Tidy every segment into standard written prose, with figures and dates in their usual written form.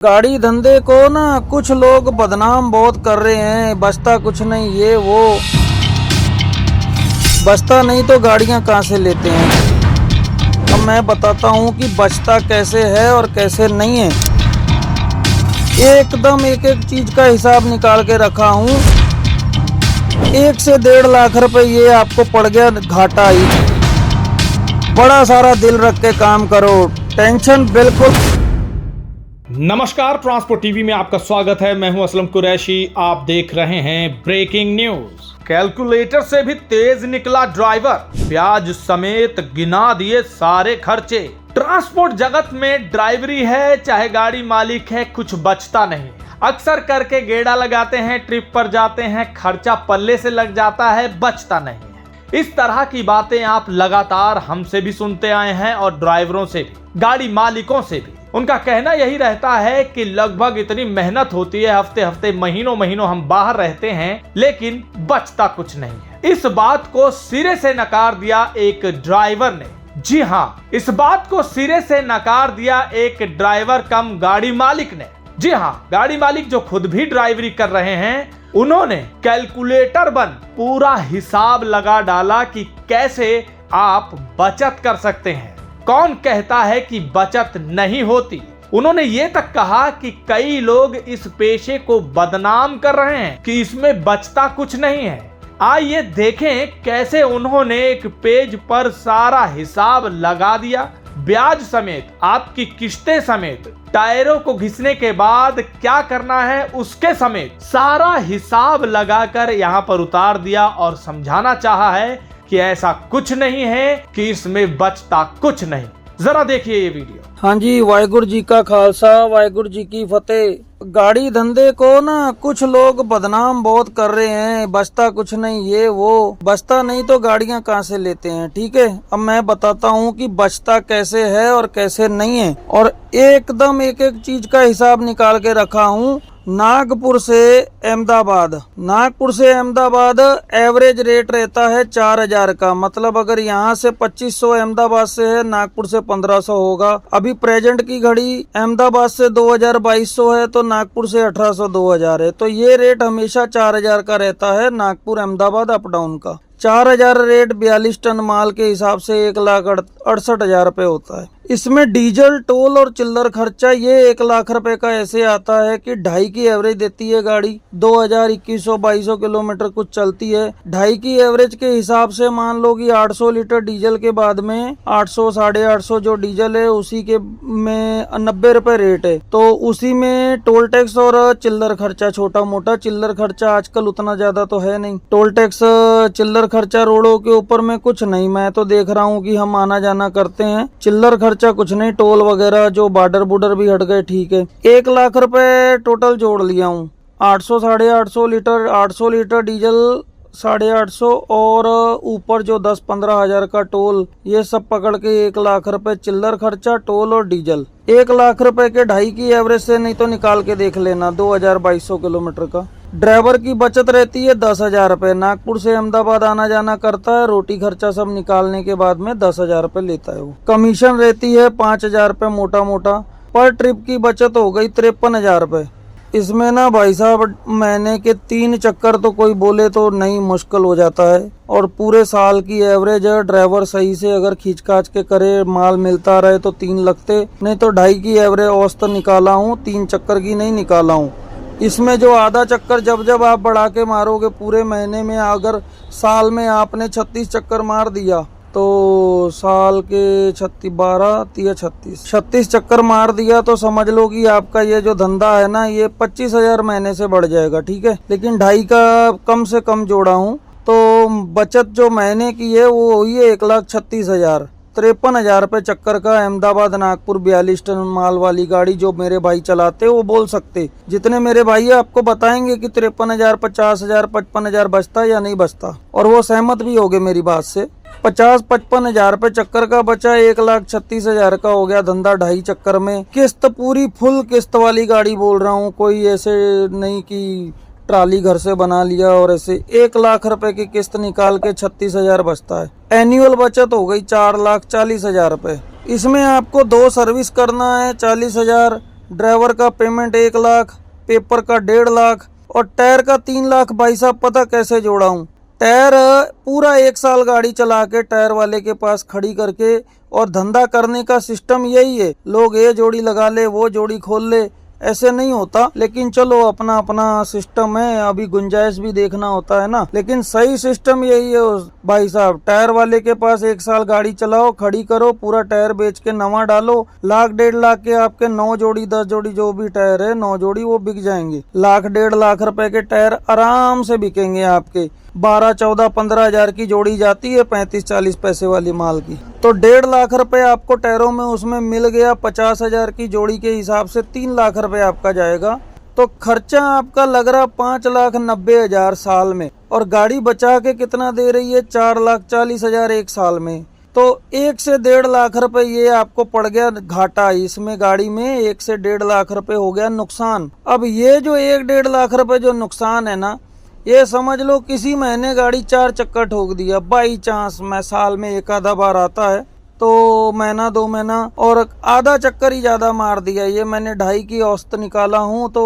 गाड़ी धंधे को ना कुछ लोग बदनाम बहुत कर रहे हैं। बचता कुछ नहीं, ये वो बचता नहीं तो गाड़ियां कहाँ से लेते हैं। अब मैं बताता हूँ कि बचता कैसे है और कैसे नहीं है। एकदम एक एक चीज का हिसाब निकाल के रखा हूँ। 1 से 1.5 लाख रुपए ये आपको पड़ गया घाटा ही। बड़ा सारा दिल रख के काम करो, टेंशन बिल्कुल। नमस्कार, ट्रांसपोर्ट टीवी में आपका स्वागत है। मैं हूं असलम कुरैशी। आप देख रहे हैं ब्रेकिंग न्यूज। कैलकुलेटर से भी तेज निकला ड्राइवर, ब्याज समेत गिना दिए सारे खर्चे। ट्रांसपोर्ट जगत में ड्राइवरी है चाहे गाड़ी मालिक है, कुछ बचता नहीं। अक्सर करके गेड़ा लगाते हैं, ट्रिप पर जाते हैं, खर्चा पल्ले से लग जाता है, बचता नहीं है। इस तरह की बातें आप लगातार हमसे भी सुनते आए हैं और ड्राइवरों से भी, गाड़ी मालिकों से भी। उनका कहना यही रहता है कि लगभग इतनी मेहनत होती है, हफ्ते हफ्ते महीनों महीनों हम बाहर रहते हैं, लेकिन बचता कुछ नहीं है। इस बात को सिरे से नकार दिया एक ड्राइवर ने। जी हाँ, इस बात को सिरे से नकार दिया एक ड्राइवर कम गाड़ी मालिक ने। जी हाँ, गाड़ी मालिक जो खुद भी ड्राइवरी कर रहे हैं, उन्होंने कैलकुलेटर बंद पूरा हिसाब लगा डाला कि कैसे आप बचत कर सकते हैं। कौन कहता है कि बचत नहीं होती। उन्होंने ये तक कहा कि कई लोग इस पेशे को बदनाम कर रहे हैं कि इसमें बचता कुछ नहीं है। आइए देखें कैसे उन्होंने एक पेज पर सारा हिसाब लगा दिया, ब्याज समेत, आपकी किस्तें समेत, टायरों को घिसने के बाद क्या करना है उसके समेत सारा हिसाब लगाकर यहाँ पर उतार दिया और समझाना चाहा है कि ऐसा कुछ नहीं है कि इसमें बचता कुछ नहीं। जरा देखिए ये वीडियो। हाँ जी, वाहिगुरु जी का खालसा, वाहिगुरु जी की फतेह। गाड़ी धंधे को ना कुछ लोग बदनाम बहुत कर रहे हैं। बचता कुछ नहीं, ये वो बचता नहीं तो गाड़ियां कहाँ से लेते हैं। ठीक है, अब मैं बताता हूँ कि बचता कैसे है और कैसे नहीं है, और एकदम एक एक चीज का हिसाब निकाल के रखा हूँ। नागपुर से अहमदाबाद, नागपुर से अहमदाबाद एवरेज रेट रहता है 4000 का। मतलब अगर यहाँ से 2500 अहमदाबाद से है, नागपुर से 1500 होगा। अभी प्रेजेंट की घड़ी अहमदाबाद से 2200 है तो नागपुर से 1800 2000 है। तो ये रेट हमेशा 4000 का रहता है, नागपुर अहमदाबाद अप डाउन का। 4000 रेट 42 टन माल के हिसाब से 1,68,000 रुपए होता है। इसमें डीजल, टोल और चिल्लर खर्चा ये 1 लाख रुपए का ऐसे आता है कि 2.5 की एवरेज देती है गाड़ी। 2100-2200 किलोमीटर कुछ चलती है। 2.5 की एवरेज के हिसाब से मान लो कि 800 लीटर डीजल के बाद में 800 850 जो डीजल है उसी के में 90 रुपए रेट है। तो उसी में टोल टैक्स और चिल्लर खर्चा, छोटा मोटा चिल्लर खर्चा आजकल उतना ज्यादा तो है नहीं। टोल टैक्स, चिल्लर खर्चा रोडों के ऊपर में कुछ नहीं। मैं तो देख रहा हूँ कि हम आना जाना करते हैं, चिल्लर खर्चा कुछ नहीं। टोल वगैरह जो बॉर्डर बूडर भी हट गए, ठीक है। 1 लाख रुपए टोटल जोड़ लिया हूँ। 800 850 लीटर, 800 लीटर डीजल 850 और ऊपर जो 10-15 हजार का टोल, ये सब पकड़ के 1 लाख रुपए चिल्लर खर्चा, टोल और डीजल। 1 लाख रुपए के 2.5 की एवरेज से नहीं तो निकाल के देख लेना, 2200 किलोमीटर का। ड्राइवर की बचत रहती है 10,000 रुपए। नागपुर से अहमदाबाद आना जाना करता है, रोटी खर्चा सब निकालने के बाद में 10,000 रुपए लेता है वो। कमीशन रहती है 5,000 रुपए मोटा मोटा। पर ट्रिप की बचत हो गई 53,000 रुपए। इसमें ना भाई साहब महीने के 3 चक्कर तो कोई बोले तो नहीं मुश्किल हो जाता है। और पूरे साल की एवरेज है, ड्राइवर सही से अगर खींच खाच के करे, माल मिलता रहे तो 3 लगते, नहीं तो 2.5 की एवरेज औसत निकाला हूँ, 3 चक्कर की नहीं निकाला हूँ। इसमें जो आधा चक्कर जब आप बढ़ा के मारोगे पूरे महीने में, अगर साल में आपने 36 चक्कर मार दिया तो साल के 36 चक्कर मार दिया तो समझ लो कि आपका ये जो धंधा है ना, ये 25,000 महीने से बढ़ जाएगा। ठीक है, लेकिन 2.5 का कम से कम जोड़ा हूँ तो बचत जो महीने की है वो हुई है 1,36,000। 53,000 रुपए चक्कर का। अहमदाबाद नागपुर 42 टन माल वाली गाड़ी जो मेरे भाई चलाते वो बोल सकते, जितने मेरे भाई है आपको बताएंगे कि 53,000, 50,000, 55,000 बचता या नहीं बचता, और वो सहमत भी हो गए मेरी बात से। 50-55,000 रुपए चक्कर का बचा, 1,36,000 का हो गया धंधा 2.5 चक्कर में। किस्त पूरी फुल किस्त वाली गाड़ी बोल रहा हूँ, कोई ऐसे नहीं कि ट्राली घर से बना लिया और ऐसे। 1 लाख रुपए की किस्त निकाल के 36,000 बचता है। एनुअल बचत हो गई 4,40,000 रुपए। इसमें आपको 2 सर्विस करना है 40,000, ड्राइवर का पेमेंट 1 लाख, पेपर का 1.5 लाख और टायर का 3 लाख। भाई साहब पता कैसे जोड़ा हूँ? टायर पूरा 1 साल गाड़ी चला के टायर वाले के पास खड़ी करके, और धंधा करने का सिस्टम यही है, लोग ये जोड़ी लगा ले, वो जोड़ी खोल ले, ऐसे नहीं होता। लेकिन चलो अपना अपना सिस्टम है, अभी गुंजाइश भी देखना होता है ना। लेकिन सही सिस्टम यही है भाई साहब, टायर वाले के पास 1 साल गाड़ी चलाओ, खड़ी करो, पूरा टायर बेच के नवा डालो, 1 लाख 1.5 लाख के आपके 9 जोड़ी 10 जोड़ी जो भी टायर है, 9 जोड़ी वो बिक जाएंगे। 1 लाख 1.5 लाख रुपए के टायर आराम से बिकेंगे आपके। 12, 14, 15 हजार की जोड़ी जाती है 35, 40 पैसे वाली माल की, तो 1.5 लाख रुपए आपको टायरों में उसमें मिल गया। 50 हजार की जोड़ी के हिसाब से 3 लाख रुपए आपका जाएगा। तो खर्चा आपका लग रहा 5,90,000 साल में, और गाड़ी बचा के कितना दे रही है? 4,40,000 एक साल में। तो 1 से 1.5 लाख रुपए ये आपको पड़ गया घाटा। इसमें गाड़ी में 1 से 1.5 लाख रुपए हो गया नुकसान। अब ये जो 1-1.5 लाख रुपए जो नुकसान है ना, ये समझ लो किसी महीने गाड़ी 4 चक्कर ठोक दिया, बाई चांस मैं साल में 1 आधा बार आता है तो महीना 2 महीना, और आधा चक्कर ही ज्यादा मार दिया। ये मैंने 2.5 की औसत निकाला हूँ तो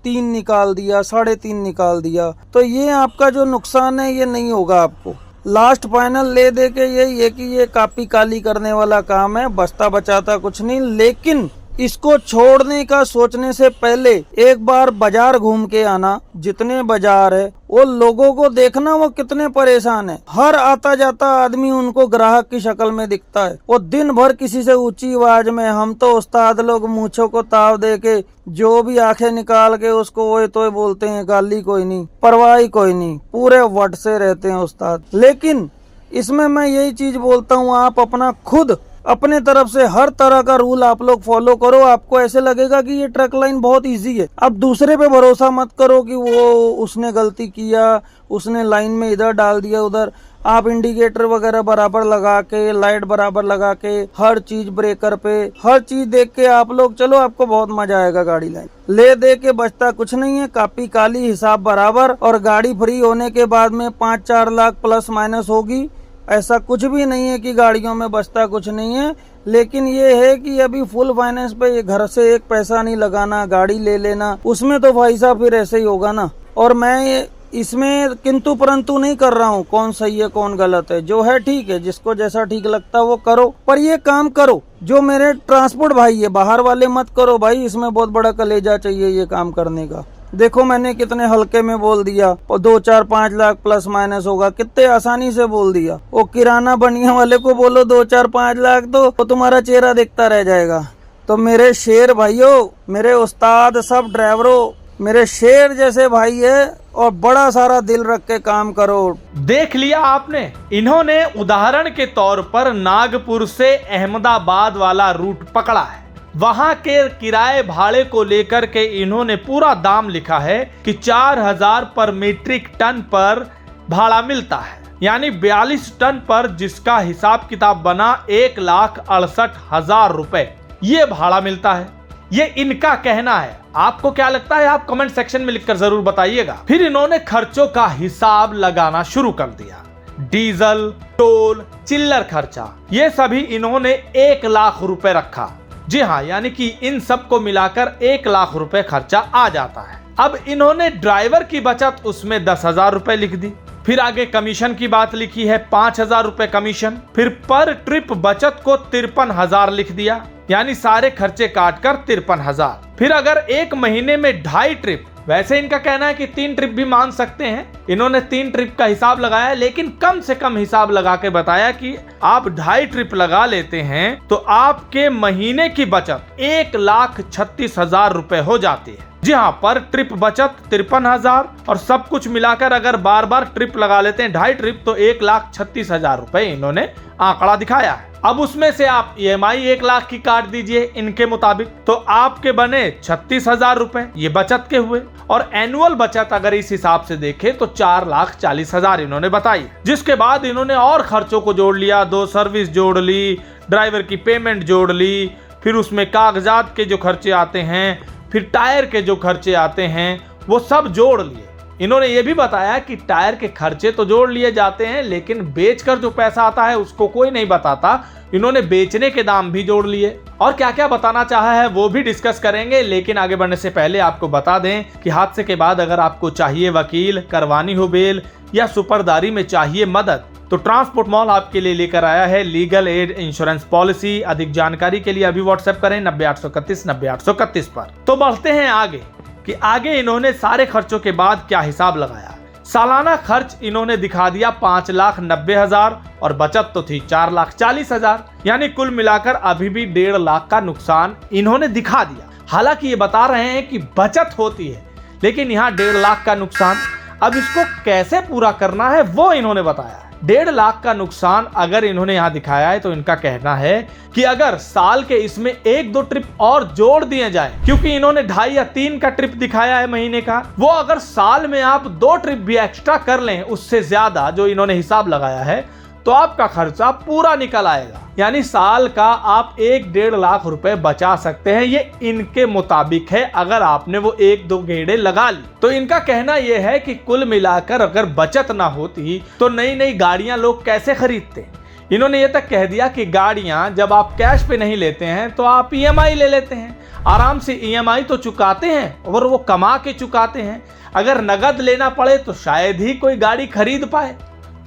3 निकाल दिया, 3.5 निकाल दिया। तो ये आपका जो नुकसान है ये नहीं होगा आपको। लास्ट फाइनल ले दे के यही है कि ये कापी काली करने वाला काम है, बचता बचाता कुछ नहीं। लेकिन इसको छोड़ने का सोचने से पहले एक बार बाजार घूम के आना। जितने बाजार है वो लोगों को देखना वो कितने परेशान है। हर आता जाता आदमी उनको ग्राहक की शक्ल में दिखता है। वो दिन भर किसी से ऊंची आवाज में, हम तो उस्ताद लोग मूंछों को ताव दे के जो भी आंखें निकाल के उसको वो तो बोलते हैं, गाली कोई नहीं, परवाही कोई नहीं, पूरे वट से रहते हैं उस्ताद। लेकिन इसमें मैं यही चीज बोलता हूँ, आप अपना खुद अपने तरफ से हर तरह का रूल आप लोग फॉलो करो। आपको ऐसे लगेगा कि ये ट्रक लाइन बहुत इजी है। अब दूसरे पे भरोसा मत करो कि वो उसने गलती किया, उसने लाइन में इधर डाल दिया उधर। आप इंडिकेटर वगैरह बराबर लगा के, लाइट बराबर लगा के, हर चीज ब्रेकर पे, हर चीज देख के आप लोग चलो, आपको बहुत मजा आएगा। गाड़ी लाइन ले दे के बचता कुछ नहीं है, कापी काली हिसाब बराबर, और गाड़ी फ्री होने के बाद में 5-4 लाख प्लस माइनस होगी। ऐसा कुछ भी नहीं है कि गाड़ियों में बचता कुछ नहीं है। लेकिन ये है कि अभी फुल फाइनेंस पे ये घर से 1 पैसा नहीं लगाना, गाड़ी ले लेना, उसमें तो भाई साहब फिर ऐसे ही होगा ना। और मैं इसमें किंतु परंतु नहीं कर रहा हूँ कौन सही है कौन गलत है, जो है ठीक है, जिसको जैसा ठीक लगता है वो करो। पर ये काम करो जो मेरे ट्रांसपोर्ट भाई है, बाहर वाले मत करो भाई, इसमें बहुत बड़ा कलेजा चाहिए ये काम करने का। देखो मैंने कितने हल्के में बोल दिया, और 2, 4, 5 लाख प्लस माइनस होगा, कितने आसानी से बोल दिया। वो किराना बनिया वाले को बोलो 2, 4, 5 लाख तो तुम्हारा चेहरा दिखता रह जाएगा। तो मेरे शेर भाइयों, मेरे उस्ताद, सब ड्राइवरों, मेरे शेर जैसे भाई है, और बड़ा सारा दिल रख के काम करो। देख लिया आपने, इन्होंने उदाहरण के तौर पर नागपुर से अहमदाबाद वाला रूट पकड़ा है। वहां के किराए भाड़े को लेकर के इन्होंने पूरा दाम लिखा है कि 4,000 पर मीट्रिक टन पर भाड़ा मिलता है, यानी 42 टन पर, जिसका हिसाब किताब बना 1,68,000 रुपए ये भाड़ा मिलता है। ये इनका कहना है। आपको क्या लगता है? आप कमेंट सेक्शन में लिखकर जरूर बताइएगा। फिर इन्होंने खर्चों का हिसाब लगाना शुरू कर दिया। डीजल, टोल, चिल्लर खर्चा, ये सभी इन्होंने 1 लाख रुपए रखा। जी हाँ, यानी कि इन सब को मिलाकर 1 लाख रुपए खर्चा आ जाता है। अब इन्होंने ड्राइवर की बचत उसमें 10,000 रुपए लिख दी। फिर आगे कमीशन की बात लिखी है, 5,000 रुपए कमीशन। फिर पर ट्रिप बचत को 53,000 लिख दिया, यानी सारे खर्चे काटकर 53,000। फिर अगर 1 महीने में 2.5 ट्रिप, वैसे इनका कहना है कि 3 ट्रिप भी मान सकते हैं, इन्होंने 3 ट्रिप का हिसाब लगाया, लेकिन कम से कम हिसाब लगा के बताया कि आप 2.5 ट्रिप लगा लेते हैं तो आपके महीने की बचत 1,36,000 रुपए हो जाती है। जी हाँ, पर ट्रिप बचत 53,000, और सब कुछ मिलाकर अगर बार बार ट्रिप लगा लेते हैं 2.5 ट्रिप तो 1,36,000 रुपए इन्होंने आंकड़ा दिखाया है। अब उसमें से आप EMI 1 लाख की काट दीजिए इनके मुताबिक, तो आपके बने 36,000 रुपए, ये बचत के हुए। और एनुअल बचत अगर इस हिसाब से देखें तो 4,40,000 इन्होंने बताई। जिसके बाद इन्होंने और खर्चों को जोड़ लिया, 2 सर्विस जोड़ ली, ड्राइवर की पेमेंट जोड़ ली, फिर उसमें कागजात के जो खर्चे आते हैं, फिर टायर के जो खर्चे आते हैं, वो सब जोड़ लिए। इन्होंने ये भी बताया कि टायर के खर्चे तो जोड़ लिए जाते हैं, लेकिन बेचकर जो पैसा आता है उसको कोई नहीं बताता। इन्होंने बेचने के दाम भी जोड़ लिए और क्या क्या बताना चाहा है वो भी डिस्कस करेंगे। लेकिन आगे बढ़ने से पहले आपको बता दें कि हादसे के बाद अगर आपको चाहिए वकील, करवानी हो बेल या सुपरदारी में चाहिए मदद, तो ट्रांसपोर्ट मॉल आपके लिए लेकर आया है लीगल एड इंश्योरेंस पॉलिसी। अधिक जानकारी के लिए अभी व्हाट्सएप करें 90 831 90 831 पर। तो बढ़ते हैं आगे कि आगे इन्होंने सारे खर्चों के बाद क्या हिसाब लगाया। सालाना खर्च इन्होंने दिखा दिया 5,90,000 और बचत तो थी 4,40,000, यानी कुल मिलाकर अभी भी 1.5 लाख का नुकसान इन्होंने दिखा दिया। हालांकि ये बता रहे हैं कि बचत होती है, लेकिन यहाँ 1.5 लाख का नुकसान, अब इसको कैसे पूरा करना है वो इन्होंने बताया। 1.5 लाख का नुकसान अगर इन्होंने यहाँ दिखाया है तो इनका कहना है कि अगर साल के इसमें 1-2 ट्रिप और जोड़ दिए जाए, क्योंकि इन्होंने 2.5 या 3 का ट्रिप दिखाया है महीने का, वो अगर साल में आप 2 ट्रिप भी एक्स्ट्रा कर लें उससे ज्यादा जो इन्होंने हिसाब लगाया है, तो आपका खर्चा पूरा निकल आएगा। यानी साल का आप 1-1.5 लाख रुपए बचा सकते हैं। ये इनके मुताबिक है, अगर आपने वो 1-2 गेड़े लगा ली। तो इनका कहना यह है कि कुल मिलाकर अगर बचत ना होती तो नई नई गाड़ियां लोग कैसे खरीदते। इन्होंने ये तक कह दिया कि गाड़ियां जब आप कैश पे नहीं लेते हैं तो आप EMI ले लेते हैं, आराम से EMI तो चुकाते हैं और वो कमा के चुकाते हैं। अगर नगद लेना पड़े तो शायद ही कोई गाड़ी खरीद पाए।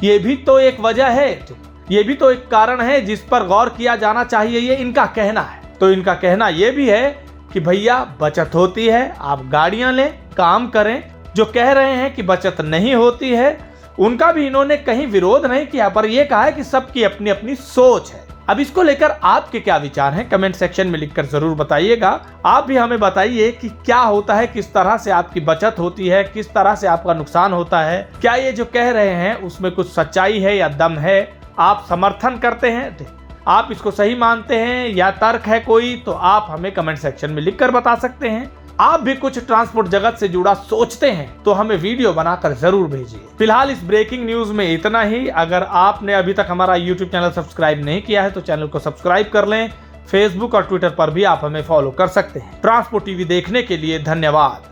ये भी तो एक वजह है, ये भी तो एक कारण है जिस पर गौर किया जाना चाहिए, ये इनका कहना है। तो इनका कहना ये भी है कि भैया बचत होती है, आप गाड़ियां लें, काम करें। जो कह रहे हैं कि बचत नहीं होती है उनका भी इन्होंने कहीं विरोध नहीं किया, पर यह कहा है कि सबकी अपनी अपनी सोच है। अब इसको लेकर आपके क्या विचार हैं कमेंट सेक्शन में लिखकर जरूर बताइएगा। आप भी हमें बताइए कि क्या होता है, किस तरह से आपकी बचत होती है, किस तरह से आपका नुकसान होता है। क्या ये जो कह रहे हैं उसमें कुछ सच्चाई है या दम है? आप समर्थन करते हैं, आप इसको सही मानते हैं या तर्क है कोई, तो आप हमें कमेंट सेक्शन में लिखकर बता सकते हैं। आप भी कुछ ट्रांसपोर्ट जगत से जुड़ा सोचते हैं तो हमें वीडियो बनाकर जरूर भेजिए। फिलहाल इस ब्रेकिंग न्यूज में इतना ही। अगर आपने अभी तक हमारा YouTube चैनल सब्सक्राइब नहीं किया है तो चैनल को सब्सक्राइब कर लें। फेसबुक और ट्विटर पर भी आप हमें फॉलो कर सकते हैं। ट्रांसपोर्ट टीवी देखने के लिए धन्यवाद।